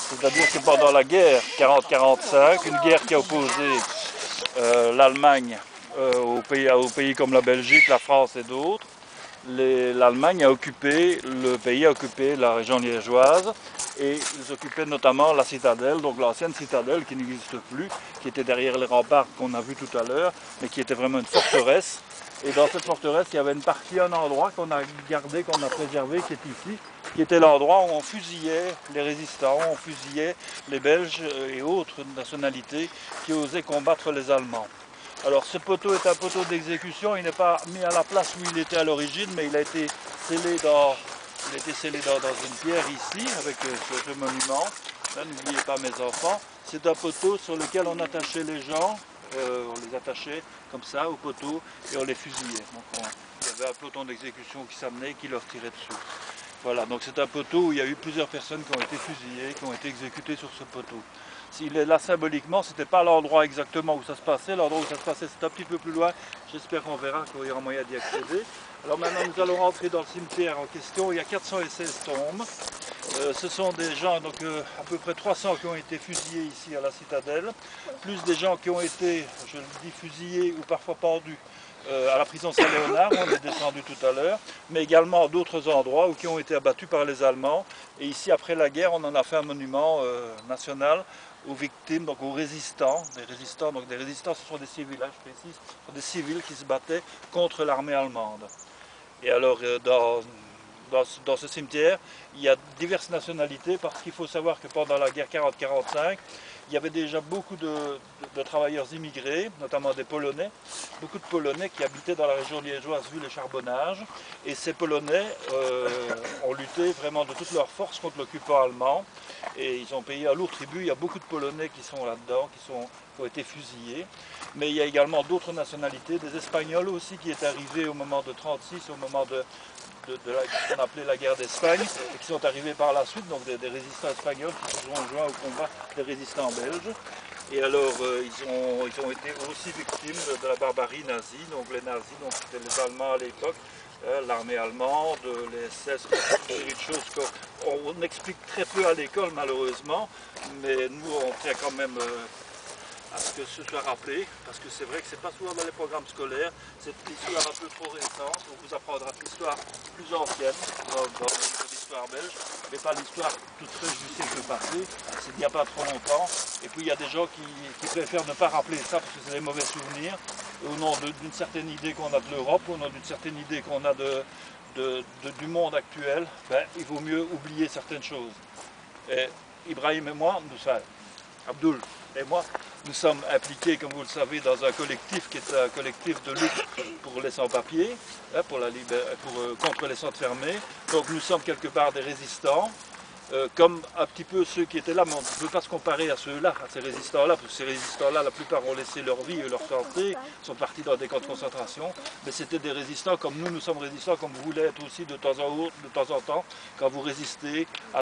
C'est-à-dire que pendant la guerre 40-45, une guerre qui a opposé l'Allemagne aux pays comme la Belgique, la France et d'autres, l'Allemagne a occupé, le pays a occupé la région liégeoise et ils occupaient notamment la citadelle, donc l'ancienne citadelle qui n'existe plus, qui était derrière les remparts qu'on a vu tout à l'heure, mais qui était vraiment une forteresse. Et dans cette forteresse, il y avait une partie, un endroit qu'on a gardé, qu'on a préservé, qui est ici, qui était l'endroit où on fusillait les résistants, on fusillait les Belges et autres nationalités qui osaient combattre les Allemands. Alors ce poteau est un poteau d'exécution, il n'est pas mis à la place où il était à l'origine, mais il a été scellé dans une pierre ici, avec ce monument. Là, n'oubliez pas mes enfants, c'est un poteau sur lequel on attachait les gens, on les attachait comme ça au poteau et on les fusillait. Donc il y avait un peloton d'exécution qui s'amenait et qui leur tirait dessus. Voilà, donc c'est un poteau où il y a eu plusieurs personnes qui ont été fusillées, qui ont été exécutées sur ce poteau. S'il est là symboliquement, ce n'était pas l'endroit exactement où ça se passait, l'endroit où ça se passait c'est un petit peu plus loin, j'espère qu'on verra qu'il y aura moyen d'y accéder. Alors maintenant nous allons rentrer dans le cimetière en question, il y a 416 tombes. Ce sont des gens, donc à peu près 300 qui ont été fusillés ici à la citadelle, plus des gens qui ont été, je le dis, fusillés ou parfois pendus à la prison Saint-Léonard, où on est descendu tout à l'heure, mais également à d'autres endroits où qui ont été abattus par les Allemands. Et ici, après la guerre, on en a fait un monument national aux victimes, donc aux résistants. Donc des résistants, ce sont des civils, hein, je précise, ce sont des civils qui se battaient contre l'armée allemande. Et alors, dans ce cimetière, il y a diverses nationalités, parce qu'il faut savoir que pendant la guerre 40-45, il y avait déjà beaucoup de travailleurs immigrés, notamment des Polonais, beaucoup de Polonais qui habitaient dans la région liégeoise vu les charbonnages. Et ces Polonais ont lutté vraiment de toute leur force contre l'occupant allemand. Et ils ont payé un lourd tribut. Il y a beaucoup de Polonais qui sont là-dedans, qui ont été fusillés. Mais il y a également d'autres nationalités, des Espagnols aussi qui étaient arrivés au moment de 1936, au moment de ce qu'on appelait la guerre d'Espagne, et qui sont arrivés par la suite, donc des résistants espagnols qui se sont joints au combat des résistants belges. Et alors ils ont été aussi victimes de la barbarie nazie, donc les nazis, donc c'était les Allemands à l'époque, l'armée allemande, les SS, une série de choses qu'on explique très peu à l'école malheureusement, mais nous on tient quand même à ce que ce soit rappelé, parce que c'est vrai que c'est pas souvent dans les programmes scolaires, c'est une histoire un peu trop récente, on vous apprendra l'histoire plus ancienne dans l'histoire belge, mais pas l'histoire toute fraîche du siècle passé, c'est il n'y a pas trop longtemps, et puis il y a des gens qui préfèrent ne pas rappeler ça parce que c'est des mauvais souvenirs, au nom d'une certaine idée qu'on a de l'Europe, au nom d'une certaine idée qu'on a du monde actuel, ben, il vaut mieux oublier certaines choses. Et Ibrahim et moi, Abdul et moi, nous sommes impliqués, comme vous le savez, dans un collectif qui est un collectif de lutte pour les sans-papiers, hein, contre les centres fermés. Donc nous sommes quelque part des résistants, comme un petit peu ceux qui étaient là, mais on ne peut pas se comparer à ceux-là, à ces résistants-là, parce que ces résistants-là, la plupart ont laissé leur vie et leur santé, sont partis dans des camps de concentration, mais c'était des résistants comme nous sommes résistants, comme vous voulez être aussi de temps en temps, quand vous résistez à